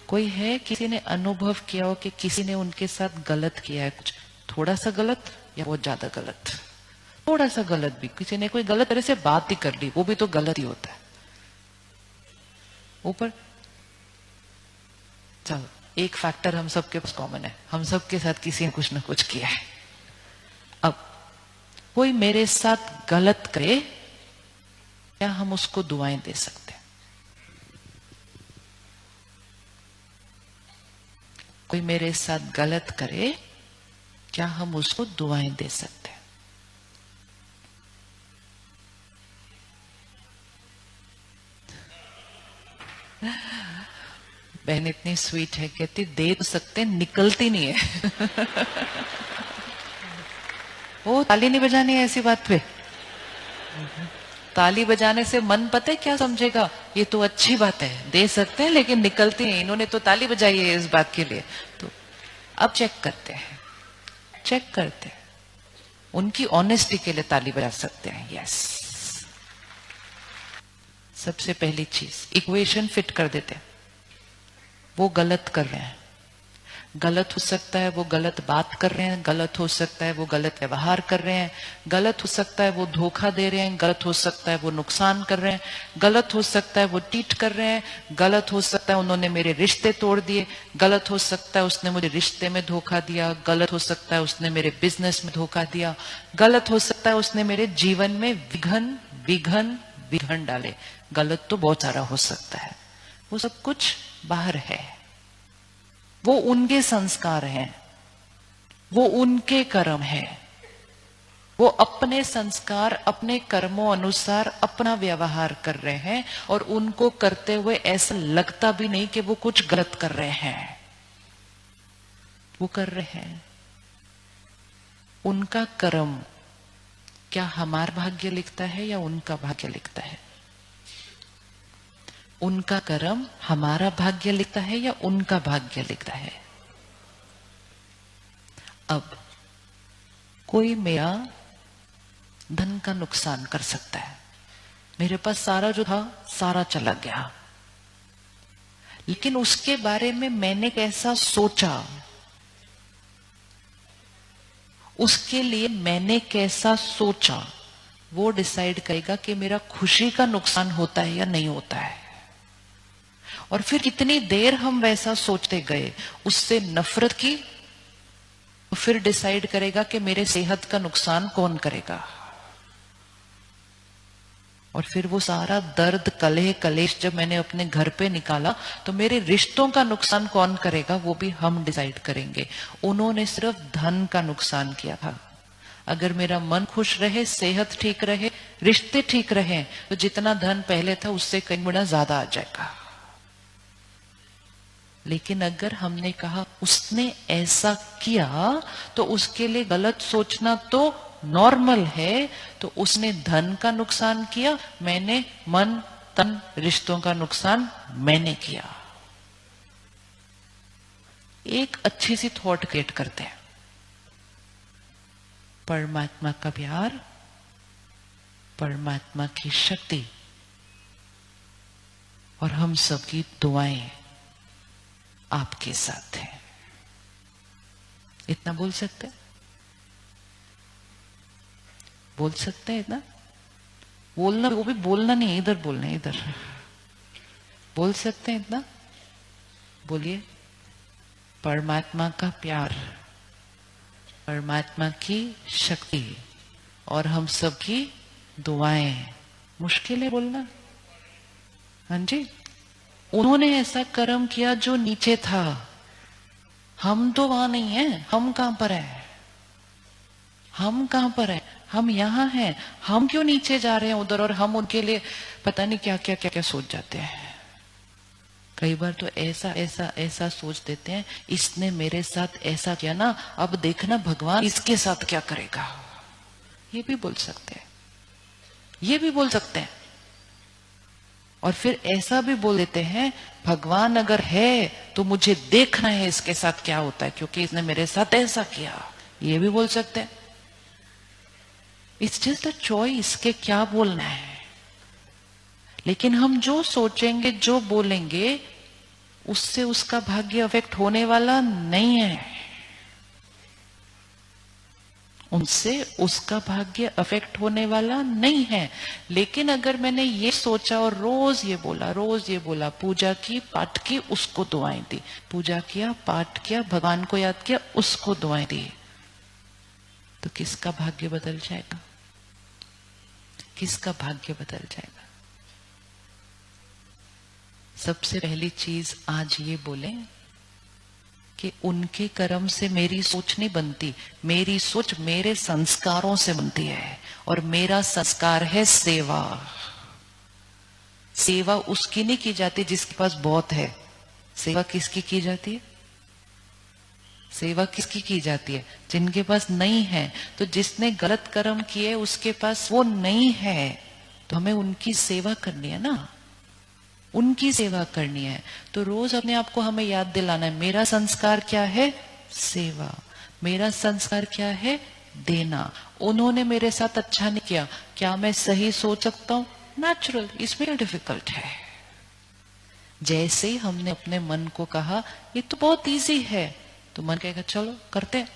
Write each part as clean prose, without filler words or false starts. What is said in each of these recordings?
कोई है किसी ने अनुभव किया हो कि किसी ने उनके साथ गलत किया है, कुछ थोड़ा सा गलत या बहुत ज्यादा गलत? थोड़ा सा गलत भी, किसी ने कोई गलत तरह से बात ही कर ली, वो भी तो गलत ही होता है। ऊपर चलो, एक फैक्टर हम सबके पास कॉमन है, हम सबके साथ किसी ने कुछ ना कुछ किया है। अब कोई मेरे साथ गलत करे, क्या हम उसको दुआएं दे सकते हैं? कोई मेरे साथ गलत करे, क्या हम उसको दुआएं दे सकते हैं? बहन इतनी स्वीट है, कहती दे तो सकते, निकलती नहीं है। वो ताली नहीं बजानी है ऐसी बात पे। ताली बजाने से मन पता है क्या समझेगा, ये तो अच्छी बात है, दे सकते हैं, लेकिन निकलती नहीं, इन्होंने तो ताली बजाई है इस बात के लिए। तो अब चेक करते हैं, चेक करते हैं, उनकी ऑनेस्टी के लिए ताली बजा सकते हैं। यस, सबसे पहली चीज इक्वेशन फिट कर देते हैं। वो गलत कर रहे हैं, गलत हो सकता है वो गलत बात कर रहे हैं, गलत हो सकता है वो गलत व्यवहार कर रहे हैं, गलत हो सकता है वो धोखा दे रहे हैं, गलत हो सकता है वो नुकसान कर रहे हैं, गलत हो सकता है वो टीट कर रहे हैं, गलत हो सकता है उन्होंने मेरे रिश्ते तोड़ दिए, गलत हो सकता है उसने मुझे रिश्ते में धोखा दिया, गलत हो सकता है उसने मेरे बिजनेस में धोखा दिया, गलत हो सकता है उसने मेरे जीवन में विघन विघन विघन डाले। गलत तो बहुत सारा हो सकता है, वो सब कुछ बाहर है, वो उनके संस्कार हैं, वो उनके कर्म है, वो अपने संस्कार अपने कर्मों अनुसार अपना व्यवहार कर रहे हैं, और उनको करते हुए ऐसा लगता भी नहीं कि वो कुछ गलत कर रहे हैं, वो कर रहे हैं। उनका कर्म क्या हमारा भाग्य लिखता है या उनका भाग्य लिखता है? उनका कर्म हमारा भाग्य लिखता है या उनका भाग्य लिखता है? अब कोई मेरा धन का नुकसान कर सकता है, मेरे पास सारा जो था सारा चला गया, लेकिन उसके बारे में मैंने कैसा सोचा, उसके लिए मैंने कैसा सोचा, वो डिसाइड करेगा कि मेरा खुशी का नुकसान होता है या नहीं होता है। और फिर कितनी देर हम वैसा सोचते गए, उससे नफरत की, तो फिर डिसाइड करेगा कि मेरे सेहत का नुकसान कौन करेगा। और फिर वो सारा दर्द कलेह कलेश जब मैंने अपने घर पे निकाला, तो मेरे रिश्तों का नुकसान कौन करेगा वो भी हम डिसाइड करेंगे। उन्होंने सिर्फ धन का नुकसान किया था। अगर मेरा मन खुश रहे, सेहत ठीक रहे, रिश्ते ठीक रहे, तो जितना धन पहले था उससे कई गुना ज्यादा आ जाएगा। लेकिन अगर हमने कहा उसने ऐसा किया तो उसके लिए गलत सोचना तो नॉर्मल है, तो उसने धन का नुकसान किया, मैंने मन तन रिश्तों का नुकसान मैंने किया। एक अच्छी सी थॉट क्रिएट करते हैं, परमात्मा का प्यार, परमात्मा की शक्ति और हम सबकी दुआएं आपके साथ है। इतना बोल सकते हैं? बोल सकते हैं इतना? बोलना, वो भी बोलना नहीं, इधर बोलना है, इधर बोल सकते हैं इतना? बोलिए, परमात्मा का प्यार, परमात्मा की शक्ति और हम सबकी दुआएं। मुश्किल है बोलना? हाँ जी। उन्होंने ऐसा कर्म किया जो नीचे था, हम तो वहां नहीं है, हम कहां पर है, हम कहां पर है, हम यहां हैं, हम क्यों नीचे जा रहे हैं उधर, और हम उनके लिए पता नहीं क्या क्या क्या क्या सोच जाते हैं। कई बार तो ऐसा ऐसा ऐसा सोच देते हैं, इसने मेरे साथ ऐसा किया ना, अब देखना भगवान इसके साथ क्या करेगा। ये भी बोल सकते हैं, ये भी बोल सकते हैं। और फिर ऐसा भी बोल देते हैं, भगवान अगर है तो मुझे देखना है इसके साथ क्या होता है, क्योंकि इसने मेरे साथ ऐसा किया। ये भी बोल सकते हैं। इट्स जस्ट अ चॉइस के क्या बोलना है। लेकिन हम जो सोचेंगे, जो बोलेंगे, उससे उसका भाग्य अफेक्ट होने वाला नहीं है, उनसे उसका भाग्य अफेक्ट होने वाला नहीं है। लेकिन अगर मैंने ये सोचा और रोज ये बोला, पूजा की, पाठ की, उसको दुआएं दी, पूजा किया, पाठ किया, भगवान को याद किया, उसको दुआएं दी, तो किसका भाग्य बदल जाएगा? किसका भाग्य बदल जाएगा? सबसे पहली चीज आज ये बोले कि उनके कर्म से मेरी सोच नहीं बनती, मेरी सोच मेरे संस्कारों से बनती है, और मेरा संस्कार है सेवा। सेवा उसकी नहीं की जाती जिसके पास बहुत है। सेवा किसकी की जाती है? सेवा किसकी की जाती है? जिनके पास नहीं है। तो जिसने गलत कर्म किए उसके पास वो नहीं है, तो हमें उनकी सेवा करनी है ना, उनकी सेवा करनी है। तो रोज अपने आप को हमें याद दिलाना है, मेरा संस्कार क्या है? सेवा। मेरा संस्कार क्या है? देना। उन्होंने मेरे साथ अच्छा नहीं किया, क्या मैं सही सोच सकता हूं? नेचुरल, इसमें डिफिकल्ट है। जैसे ही हमने अपने मन को कहा ये तो बहुत इजी है, तो मन कहेगा चलो करते हैं।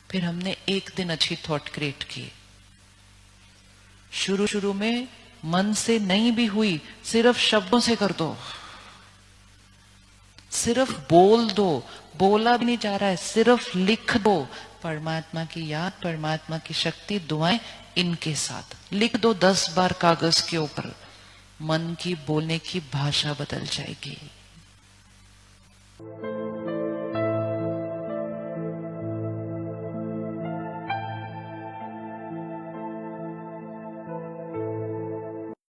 फिर हमने एक दिन अच्छी थॉट क्रिएट की। शुरू में मन से नहीं भी हुई, सिर्फ शब्दों से कर दो, सिर्फ बोल दो, बोला भी नहीं जा रहा है, सिर्फ लिख दो। परमात्मा की याद, परमात्मा की शक्ति, दुआएं इनके साथ लिख दो 10 बार कागज के ऊपर, मन की बोलने की भाषा बदल जाएगी।